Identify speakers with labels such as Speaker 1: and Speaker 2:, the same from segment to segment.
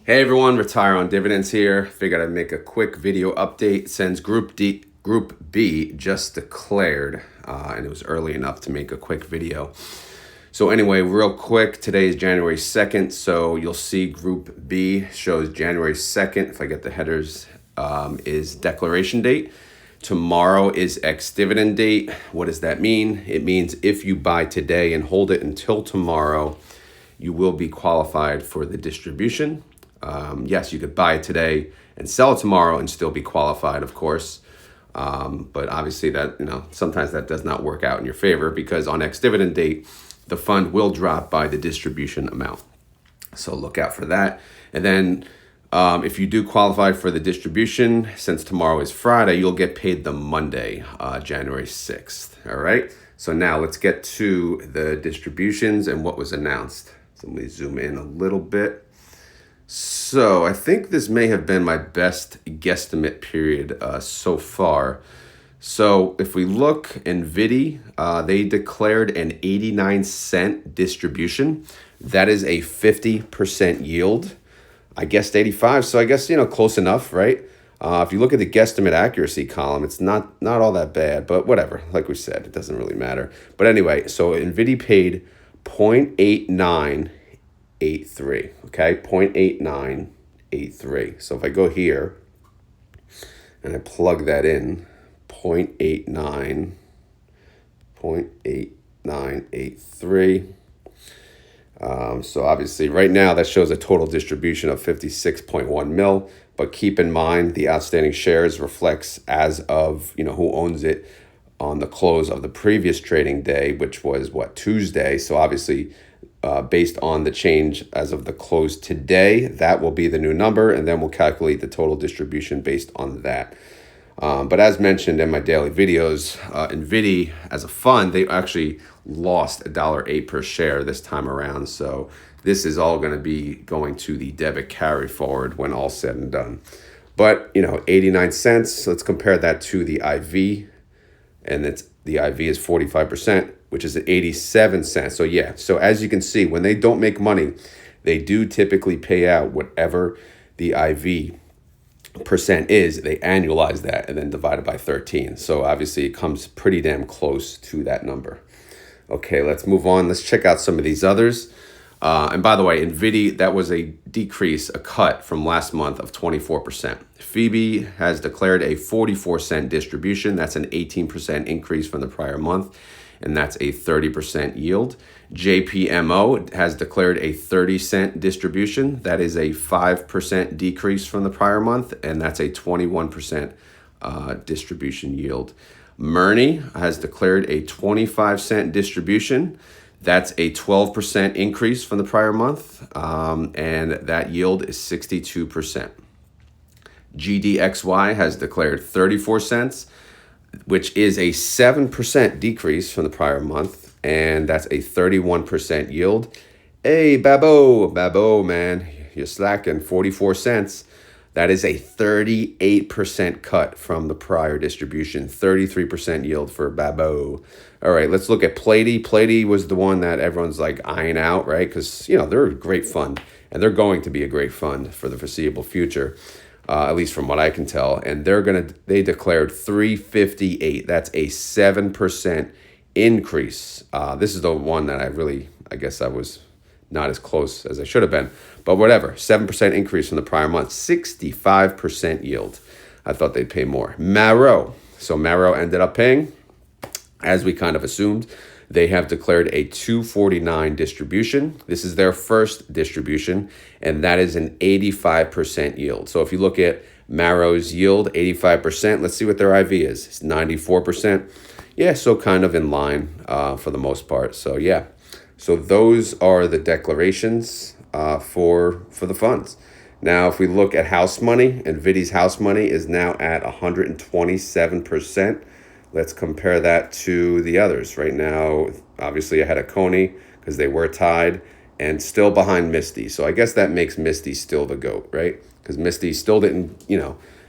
Speaker 1: Hey everyone, Retire on Dividends here. Figured I'd make a quick video update since Group B just declared, and it was early enough to make a quick video. So anyway, real quick, today is January 2nd, so you'll see Group B shows January 2nd, if I get the headers, is declaration date. Tomorrow is ex-dividend date. What does that mean? It means if you buy today and hold it until tomorrow, you will be qualified for the distribution. Yes, you could buy it today and sell it tomorrow and still be qualified, of course. But obviously that, sometimes that does not work out in your favor because on ex-dividend date, the fund will drop by the distribution amount. So look out for that. And then if you do qualify for the distribution, since tomorrow is Friday, you'll get paid the Monday, January 6th. All right. So now let's get to the distributions and what was announced. So let me zoom in a little bit. So I think this may have been my best guesstimate period so far. So if we look, NVDY, they declared an 89-cent distribution. That is a 50% yield. I guessed 85, so I guess, close enough, right? If you look at the guesstimate accuracy column, it's not all that bad, but whatever. Like we said, it doesn't really matter. But anyway, so NVDY paid 0.8983, okay? 0.8983. So if I go here and I plug that in, 0.8983. So obviously right now that shows a total distribution of 56.1 mil, but keep in mind the outstanding shares reflects as of, who owns it on the close of the previous trading day, which was Tuesday. So obviously based on the change as of the close today, that will be the new number, and then we'll calculate the total distribution based on that. But as mentioned in my daily videos, NVDY as a fund, they actually lost $1.08 per share this time around. So this is all going to be going to the debit carry forward when all said and done. But, 89 cents, let's compare that to the IV. And the IV is 45%, which is at 87 cents. So yeah, so as you can see, when they don't make money, they do typically pay out whatever the IV percent is. They annualize that and then divide it by 13. So obviously it comes pretty damn close to that number. Okay, let's move on. Let's check out some of these others. And by the way, NVDY, that was a cut from last month of 24%. FBY has declared a 44-cent distribution. That's an 18% increase from the prior month, and that's a 30% yield. JPMO has declared a 30-cent distribution. That is a 5% decrease from the prior month, and that's a 21% distribution yield. MARO has declared a 25-cent distribution. That's a 12% increase from the prior month, and that yield is 62%. GDXY has declared 34 cents, which is a 7% decrease from the prior month, and that's a 31% yield. Hey, BABO, man, you're slacking, 44 cents. That is a 38% cut from the prior distribution, 33% yield for BABO. All right, let's look at PLTY. PLTY was the one that everyone's like eyeing out, right? Because, they're a great fund, and they're going to be a great fund for the foreseeable future, at least from what I can tell. And they declared 358. That's a 7% increase. This is the one that I guess I was not as close as I should have been, but whatever, 7% increase from the prior month, 65% yield. I thought they'd pay more. MARO. So MARO ended up paying, as we kind of assumed. They have declared a 249 distribution. This is their first distribution, and that is an 85% yield. So if you look at MARO's yield, 85%, let's see what their IV is. It's 94%. Yeah, so kind of in line for the most part. So yeah. So those are the declarations for the funds. Now, if we look at house money, NVDY's house money is now at 127%. Let's compare that to the others. Right now, obviously ahead of Coney because they were tied and still behind Misty. So I guess that makes Misty still the GOAT, right? Because Misty still didn't,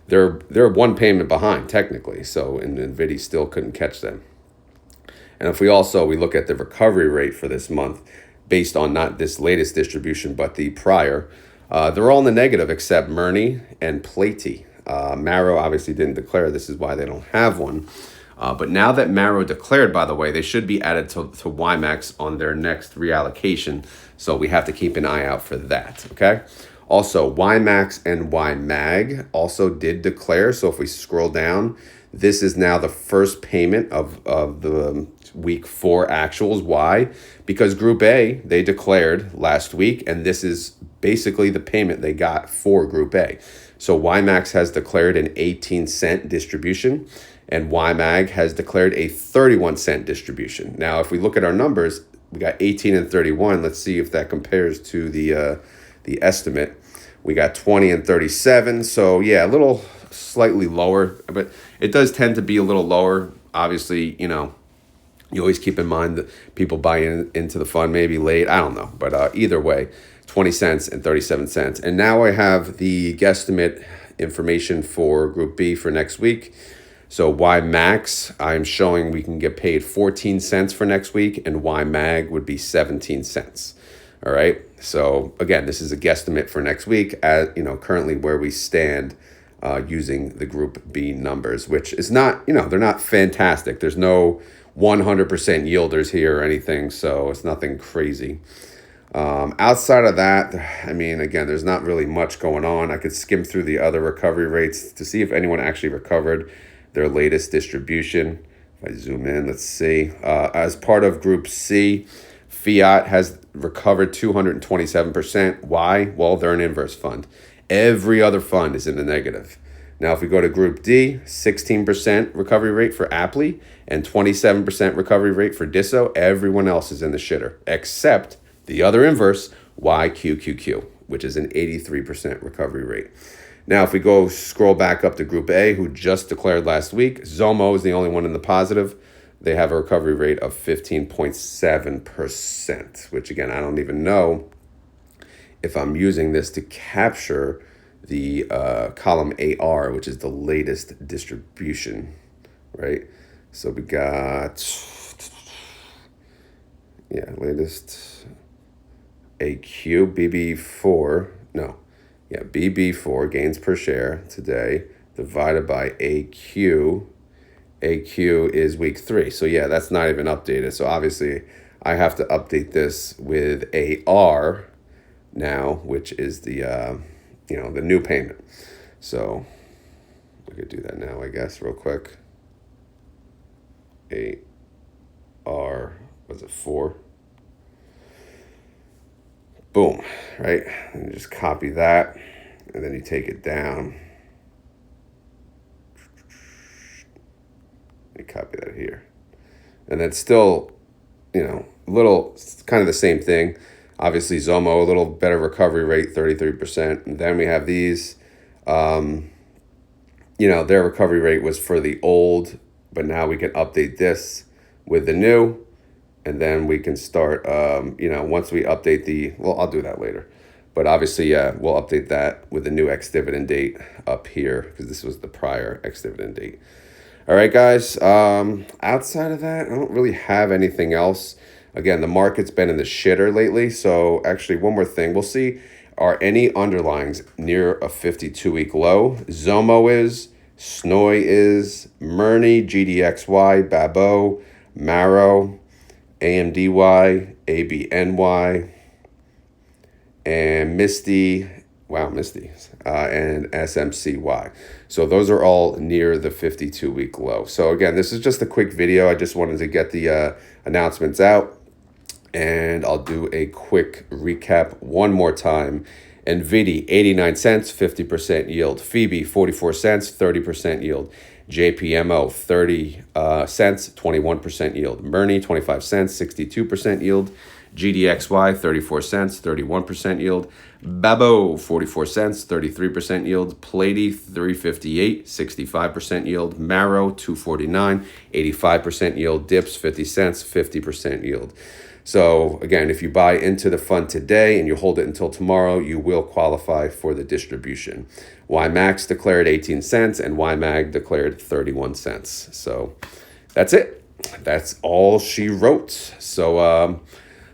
Speaker 1: they're one payment behind technically. So and NVDY still couldn't catch them. And if we look at the recovery rate for this month, based on not this latest distribution, but the prior, They're all in the negative except MARO and PLTY. MARO obviously didn't declare. This is why they don't have one. But now that MARO declared, by the way, they should be added to YieldMax on their next reallocation. So we have to keep an eye out for that, okay? Also, YieldMax and YMAG also did declare. So if we scroll down, this is now the first payment of the week 4 actuals. Why? Because Group A, they declared last week, and this is basically the payment they got for Group A. So YieldMax has declared an 18-cent distribution, and YMAG has declared a 31-cent distribution. Now, if we look at our numbers, we got 18 and 31. Let's see if that compares to the estimate. We got 20 and 37. So yeah, a little slightly lower, but it does tend to be a little lower. Obviously, you know, you always keep in mind that people buy into the fund maybe late. I don't know, but either way, 20 cents and 37 cents. And now I have the guesstimate information for Group B for next week. So YMAX, I'm showing we can get paid 14 cents for next week, and YMAG would be 17 cents. All right. So again, this is a guesstimate for next week at, you know, currently where we stand using the Group B numbers, which is not, you know, they're not fantastic. There's no 100% yielders here or anything. So it's nothing crazy. Outside of that, I mean, again, there's not really much going on. I could skim through the other recovery rates to see if anyone actually recovered their latest distribution. If I zoom in, let's see. As part of Group C, Fiat has recovered 227%. Why? Well, they're an inverse fund. Every other fund is in the negative. Now, if we go to Group D, 16% recovery rate for Aptly and 27% recovery rate for Disso. Everyone else is in the shitter, except the other inverse, YQQQ, which is an 83% recovery rate. Now, if we go scroll back up to Group A, who just declared last week, Zomo is the only one in the positive. They have a recovery rate of 15.7%, which again, I don't even know if I'm using this to capture the column AR, which is the latest distribution, right? So we got, yeah, latest AQ, BB4, no. Yeah, BB4 gains per share today divided by AQ. AQ is week 3. So yeah, that's not even updated. So obviously I have to update this with AR now, which is the, you know, the new payment. So we could do that now, I guess, real quick. AR, was it 4? Boom, right? And you just copy that, and then you take it down. You copy that here. And then still, you know, little, kind of the same thing. Obviously, Zomo, a little better recovery rate, 33%. And then we have these, you know, their recovery rate was for the old, but now we can update this with the new. And then we can start, you know, once we update the, well, I'll do that later. But obviously, yeah, we'll update that with the new ex-dividend date up here, because this was the prior ex-dividend date. All right, guys, outside of that, I don't really have anything else. Again, the market's been in the shitter lately. So actually, one more thing. We'll see, are any underlyings near a 52-week low? Zomo is, SNOI is, MRNI, GDXY, BABO, MARO, AMDY, ABNY, and Misty, and SMCY. So those are all near the 52-week low. So again, this is just a quick video. I just wanted to get the announcements out, and I'll do a quick recap one more time. NVDY, 89 cents, 50% yield. FBY, 44 cents, 30% yield. JPMO, 30 cents, 21% yield. MRNI, 25 cents, 62% yield. GDXY, 34 cents, 31% yield. BABO, 44 cents, 33% yield. PLTY, 358, 65% yield. MARO, 249, 85% yield. DIPS, 50 cents, 50% yield. So again, if you buy into the fund today and you hold it until tomorrow, you will qualify for the distribution. YMAX declared 18 cents and YMAG declared 31 cents. So that's it. That's all she wrote. So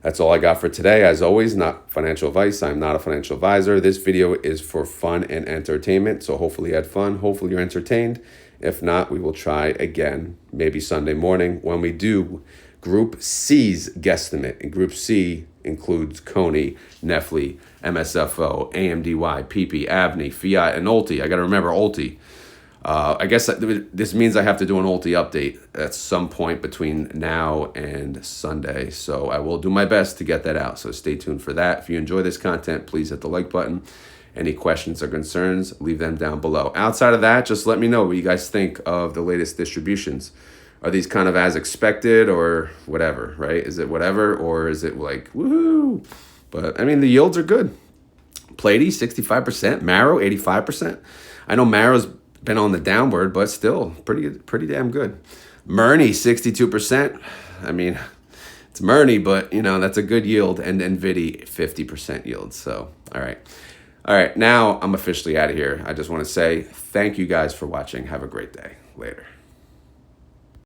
Speaker 1: That's all I got for today. As always, not financial advice. I'm not a financial advisor. This video is for fun and entertainment. So hopefully you had fun. Hopefully you're entertained. If not, we will try again, maybe Sunday morning when we do Group C's guesstimate. And Group C includes Coney, Nefli, MSFO, AMDY, PP, Avni, Fiat, and Ulti. I got to remember Ulti. I guess this means I have to do an Ulti update at some point between now and Sunday. So I will do my best to get that out. So stay tuned for that. If you enjoy this content, please hit the like button. Any questions or concerns, leave them down below. Outside of that, just let me know what you guys think of the latest distributions. Are these kind of as expected or whatever, right? Is it whatever or is it like, woohoo? But I mean, the yields are good. PLTY, 65%. MARO, 85%. I know MARO's been on the downward, but still pretty damn good. MRNI, 62%. I mean, it's MRNI, but you know, that's a good yield. And NVDY, 50% yield. So, all right, now I'm officially out of here. I just want to say thank you guys for watching. Have a great day. Later.